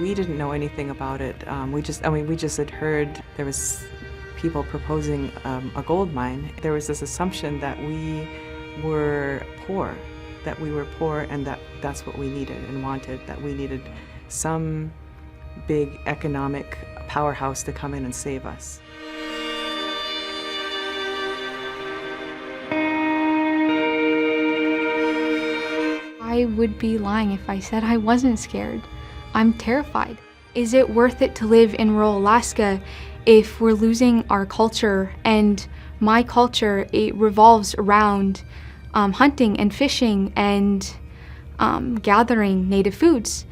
We didn't know anything about it. We just had heard there was people proposing a gold mine. There was this assumption that we were poor, and that's what we needed and wanted, that we needed some big economic powerhouse to come in and save us. I would be lying if I said I wasn't scared. I'm terrified. Is it worth it to live in rural Alaska if we're losing our culture? And my culture, it revolves around hunting and fishing and gathering native foods.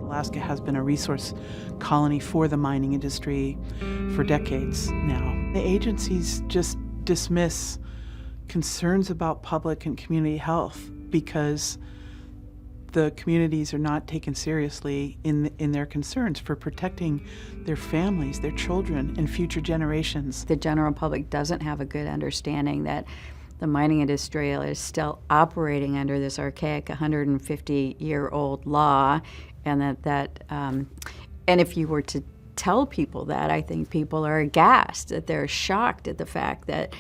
Alaska has been a resource colony for the mining industry for decades now. The agencies just dismiss concerns about public and community health because the communities are not taken seriously in their concerns for protecting their families, their children, and future generations. The general public doesn't have a good understanding that the mining industry is still operating under this archaic 150-year-old law, and and if you were to tell people that, I think people are aghast, that they're shocked at the fact that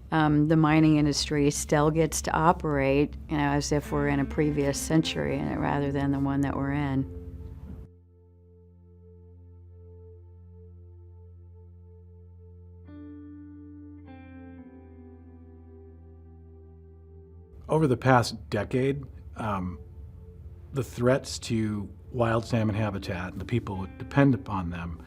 the mining industry still gets to operate, as if we're in a previous century rather than the one that we're in. Over the past decade, the threats to wild salmon habitat and the people who depend upon them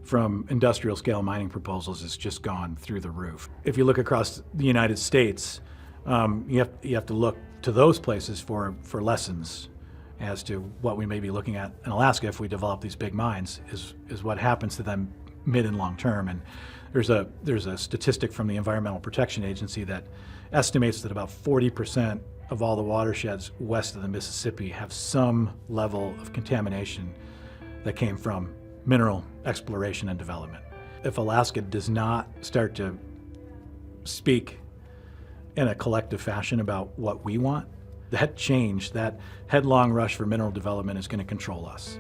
from industrial scale mining proposals has just gone through the roof. If you look across the United States, you have to look to those places for lessons as to what we may be looking at in Alaska if we develop these big mines, is what happens to them mid and long term. And there's a statistic from the Environmental Protection Agency that estimates that about 40% of all the watersheds west of the Mississippi have some level of contamination that came from mineral exploration and development. If Alaska does not start to speak in a collective fashion about what we want, that change, that headlong rush for mineral development is going to control us.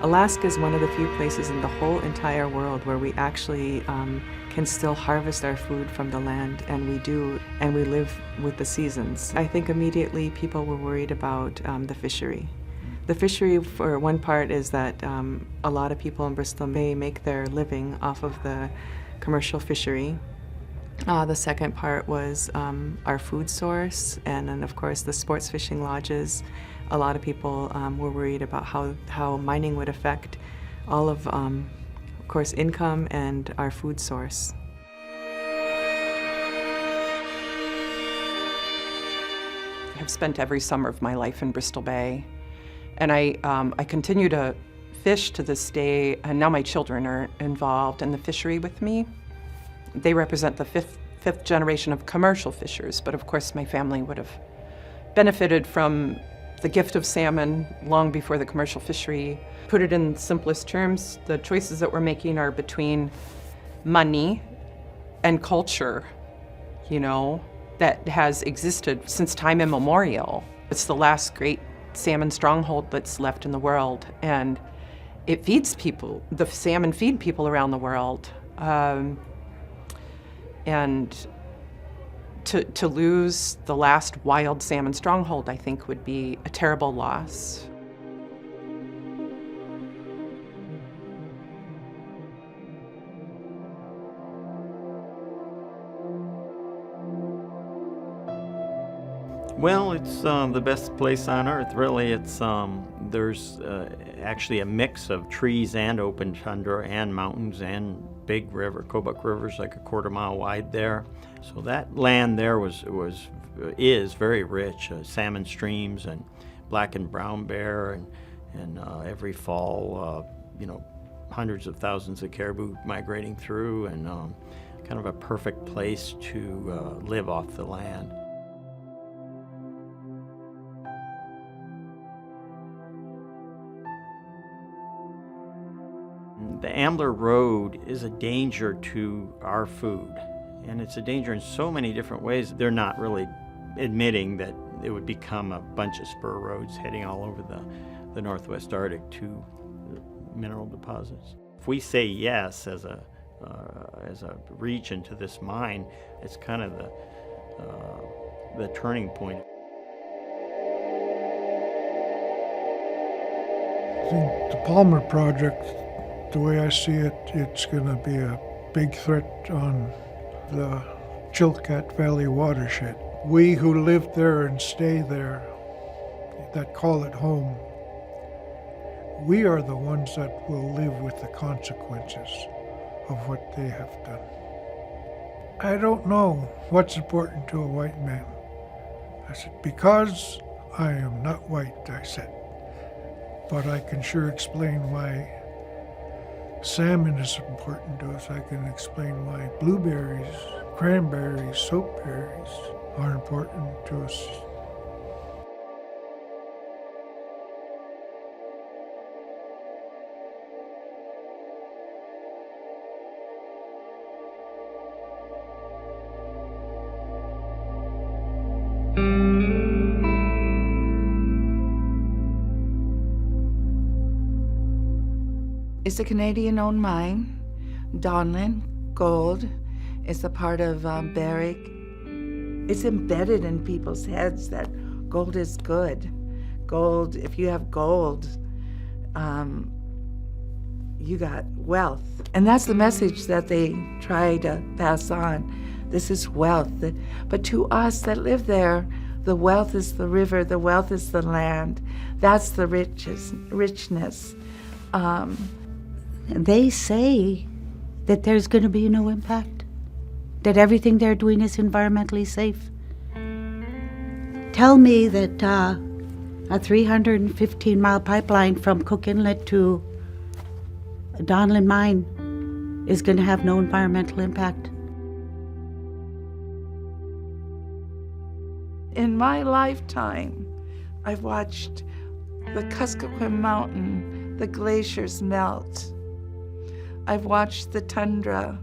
Alaska is one of the few places in the whole entire world where we actually can still harvest our food from the land, and we do, and we live with the seasons. I think immediately people were worried about the fishery. The fishery, for one part, is that a lot of people in Bristol may make their living off of the commercial fishery. The second part was our food source, and then of course the sports fishing lodges. A lot of people were worried about how mining would affect all of course, income and our food source. I've spent every summer of my life in Bristol Bay, and I continue to fish to this day, and now my children are involved in the fishery with me. They represent the fifth generation of commercial fishers, but of course my family would have benefited from the gift of salmon long before the commercial fishery. Put it in simplest terms, the choices that we're making are between money and culture, that has existed since time immemorial. It's the last great salmon stronghold that's left in the world, and it feeds people. The salmon feed people around the world. And to lose the last wild salmon stronghold, I think, would be a terrible loss. Well, it's the best place on earth, really. It's there's actually a mix of trees and open tundra and mountains and big river. Kobuk River's like a quarter-mile wide there. So that land there is very rich. Salmon streams and black and brown bear, and every fall, hundreds of thousands of caribou migrating through, and kind of a perfect place to live off the land. The Ambler Road is a danger to our food, and it's a danger in so many different ways. They're not really admitting that it would become a bunch of spur roads heading all over the Northwest Arctic to mineral deposits. If we say yes as a region to this mine, it's kind of the turning point. I think the Palmer project, the way I see it, it's going to be a big threat on the Chilkat Valley watershed. We who live there and stay there, that call it home, we are the ones that will live with the consequences of what they have done. I don't know what's important to a white man. I said, because I am not white, I said. But I can sure explain why salmon is important to us. I can explain why blueberries, cranberries, soapberries are important to us. It's a Canadian-owned mine. Donlin Gold is a part of Barrick. It's embedded in people's heads that gold is good. Gold, if you have gold, you got wealth. And that's the message that they try to pass on. This is wealth. But to us that live there, the wealth is the river, the wealth is the land. That's the richness. They say that there's going to be no impact, that everything they're doing is environmentally safe. Tell me that a 315-mile pipeline from Cook Inlet to Donlin Mine is going to have no environmental impact. In my lifetime, I've watched the Kuskokwim Mountain, the glaciers melt. I've watched the tundra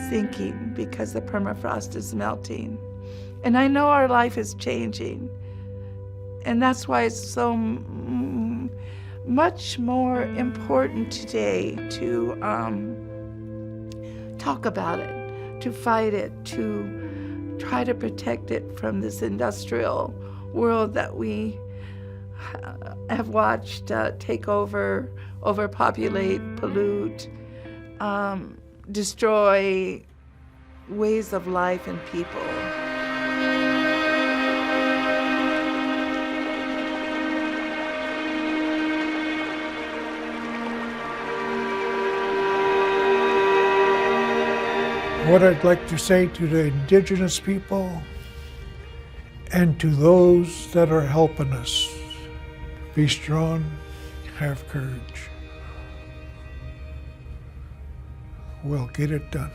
sinking because the permafrost is melting. And I know our life is changing. And that's why it's so much more important today to talk about it, to fight it, to try to protect it from this industrial world that we have watched take over, overpopulate, pollute, destroy ways of life and people. What I'd like to say to the Indigenous people and to those that are helping us, be strong, have courage. We'll get it done.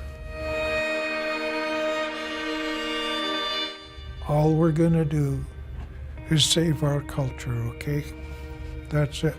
All we're gonna do is save our culture, okay? That's it.